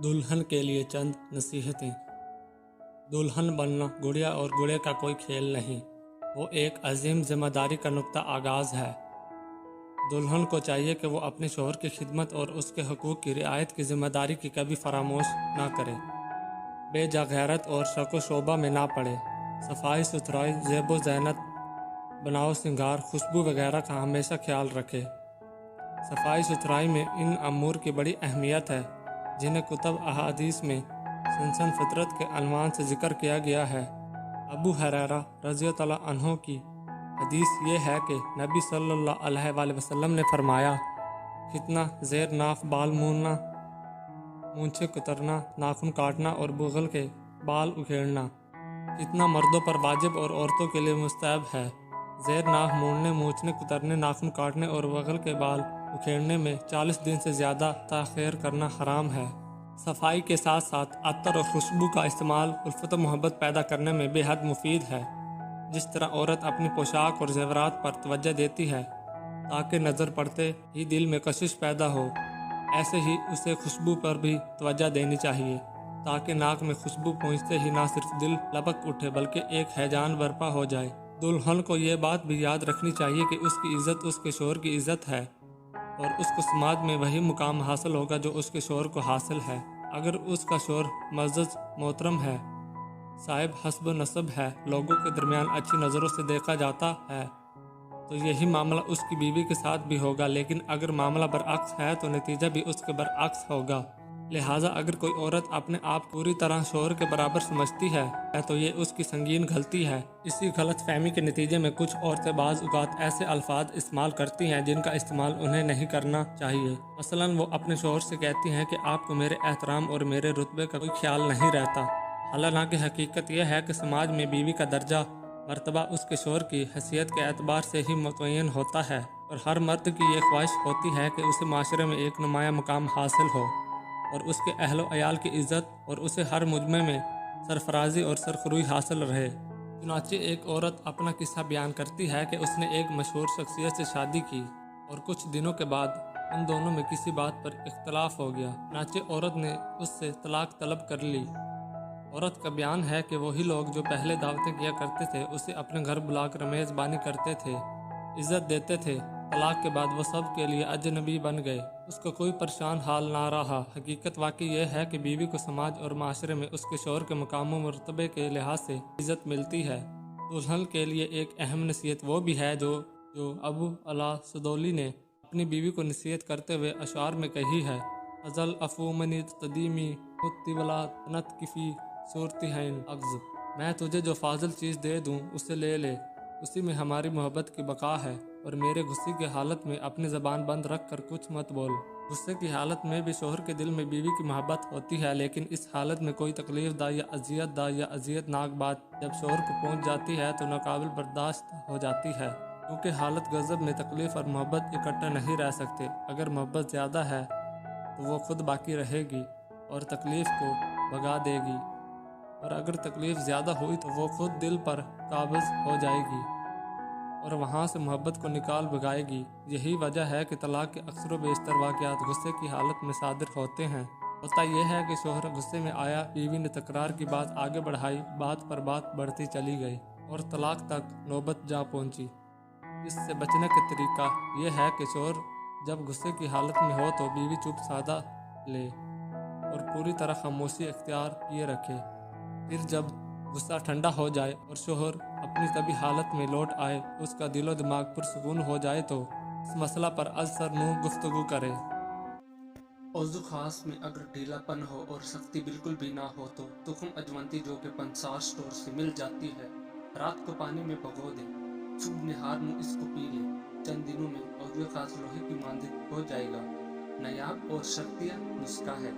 दुल्हन के लिए चंद नसीहतें। दुल्हन बनना गुड़िया और गुड़े का कोई खेल नहीं, वो एक अजीम जिम्मेदारी का नुक्ता आगाज़ है। दुल्हन को चाहिए कि वो अपने शौहर की खिदमत और उसके हकूक़ की रियायत की जिम्मेदारी की कभी फरामोश ना करे, बेजागैरत और शको शोबा में ना पड़े। सफाई सुथराई, ज़ेबो ज़ैनत, बनाओ सिंगार, खुशबू वगैरह का हमेशा ख्याल रखे। सफाई सुथराई में इन अमूर की बड़ी अहमियत है, जिन्हें कुतुब अहादीस में सनसन फितरत के अनवान से जिक्र किया गया है। अबू हुरैरा रज़ियल्लाहु अन्हु की हदीस ये है कि नबी सल्लल्लाहु अलैहि वसल्लम ने फरमाया, खितना, ज़ेर नाफ बाल मूड़ना, मूंछें कुतरना, नाखून काटना और बुग़ल के बाल उखेड़ना खितना मर्दों पर वाजिब और औरतों के लिए मुस्तहब है। ज़ेर नाफ मूड़ने, मूंछें कुतरने, नाखून काटने और बुग़ल के बाल उखेड़ने में 40 दिन से ज़्यादा ताख़ीर करना हराम है। सफाई के साथ साथ अत्तर और खुशबू का इस्तेमाल उल्फत मोहब्बत पैदा करने में बेहद मुफीद है। जिस तरह औरत अपनी पोशाक और ज़ेवरात पर तवज्जो देती है ताकि नज़र पड़ते ही दिल में कशिश पैदा हो, ऐसे ही उसे खुशबू पर भी तवज्जो देनी चाहिए ताकि नाक में खुशबू पहुँचते ही ना सिर्फ दिल लपक उठे बल्कि एक हैजान बर्पा हो जाए। दुल्हन को ये बात भी याद रखनी चाहिए कि उसकी इज़्ज़त उसके शौहर की इज़्ज़त है और उसको समाज में वही मुकाम हासिल होगा जो उसके शौहर को हासिल है। अगर उसका शौहर मअज़्ज़ज़ मोहतरम है, साहिब हस्ब नसब है, लोगों के दरमियान अच्छी नज़रों से देखा जाता है, तो यही मामला उसकी बीवी के साथ भी होगा। लेकिन अगर मामला बरअक्स है तो नतीजा भी उसके बरअक्स होगा। लिहाजा अगर कोई औरत अपने आप पूरी तरह शौहर के बराबर समझती है तो ये उसकी संगीन गलती है। इसी गलत फहमी के नतीजे में कुछ औरतें बाज़ औक़ात ऐसे अल्फाज इस्तेमाल करती हैं जिनका इस्तेमाल उन्हें नहीं करना चाहिए। मसलन वो अपने शौहर से कहती हैं कि आपको मेरे एहतराम और मेरे रुतबे का कोई ख्याल नहीं रहता, हालांकि हकीकत यह है कि समाज में बीवी का दर्जा मर्तबा उसके शौहर की हैसियत के एतबार से ही मुतय्यन होता है और हर मर्द की ये ख्वाहिश होती है कि उसे माशरे में एक नुमाया मुकाम हासिल हो और उसके अहलो अयाल की इज़्ज़त और उसे हर मुजमे में सरफराजी और सरखरुई हासिल रहे। चुनांचे एक औरत अपना किस्सा बयान करती है कि उसने एक मशहूर शख्सियत से शादी की और कुछ दिनों के बाद उन दोनों में किसी बात पर इख्तलाफ हो गया। चुनांचे औरत ने उससे तलाक तलब कर ली। औरत का बयान है कि वही लोग जो पहले दावतें किया करते थे उसे अपने घर बुलाकर मेज़बानी करते थे, इज़्ज़त देते थे, तलाक के बाद वो सब के लिए अजनबी बन गए। उसका कोई परेशान हाल ना रहा। हकीकत वाकई यह है कि बीवी को समाज और माशरे में उसके शौहर के मकाम और मर्तबे के लिहाज से इज़्ज़त मिलती है। दुल्हन के लिए एक अहम नसीहत वो भी है जो अबू अला सदौली ने अपनी बीवी को नसीहत करते हुए अशार में कही है, अजल अफूमनी तदीमी मुत्तिवला तनत किफ़ी सूरतिहैन अग्ज़। मैं तुझे जो फाजिल चीज़ दे दूँ उसे ले ले, उसी में हमारी मोहब्बत की बका है और मेरे गुस्से की हालत में अपनी ज़बान बंद रख कर कुछ मत बोल। गुस्से की हालत में भी शौहर के दिल में बीवी की मोहब्बत होती है, लेकिन इस हालत में कोई तकलीफ दा या अजियतनाक बात जब शौहर को पहुंच जाती है तो नाकाबिल बर्दाश्त हो जाती है, क्योंकि हालत गज़ब में तकलीफ़ और मोहब्बत इकट्ठा नहीं रह सकते। अगर मोहब्बत ज़्यादा है तो वो खुद बाकी रहेगी और तकलीफ़ को भगा देगी, और अगर तकलीफ़ ज़्यादा हुई तो वो खुद दिल पर काबिज़ हो जाएगी और वहाँ से मोहब्बत को निकाल भगाएगी। यही वजह है कि तलाक के अक्सर बेशतर वाक़यात गुस्से की हालत में सादिर होते हैं। होता यह है कि शौहर गुस्से में आया, बीवी ने तकरार की बात आगे बढ़ाई, बात पर बात बढ़ती चली गई और तलाक तक नौबत जा पहुँची। इससे बचने का तरीका यह है कि शौहर जब गुस्से की हालत में हो तो बीवी चुप साधा ले और पूरी तरह खामोशी इख्तियार किए रखे। फिर जब गुस्सा ठंडा हो जाए और शौहर अपनी तभी हालत में लौट आए, उसका दिलो दिमाग पुरसुकून हो जाए तो इस मसला पर अज़सर नुह गुफ्तगू करे। औज़ु ख़ास में अगर ढीलापन हो और सख्ती बिल्कुल भी ना हो तो तुखम अजवंती जो कि पंसार स्टोर से मिल जाती है, रात को पानी में भिगो दे, सुबह निहार मुँह इसको पी ले। चंद दिनों में औज़ु ख़ास लोहे की मांदी हो जाएगा। नायाब और शर्तिया नुस्खा है।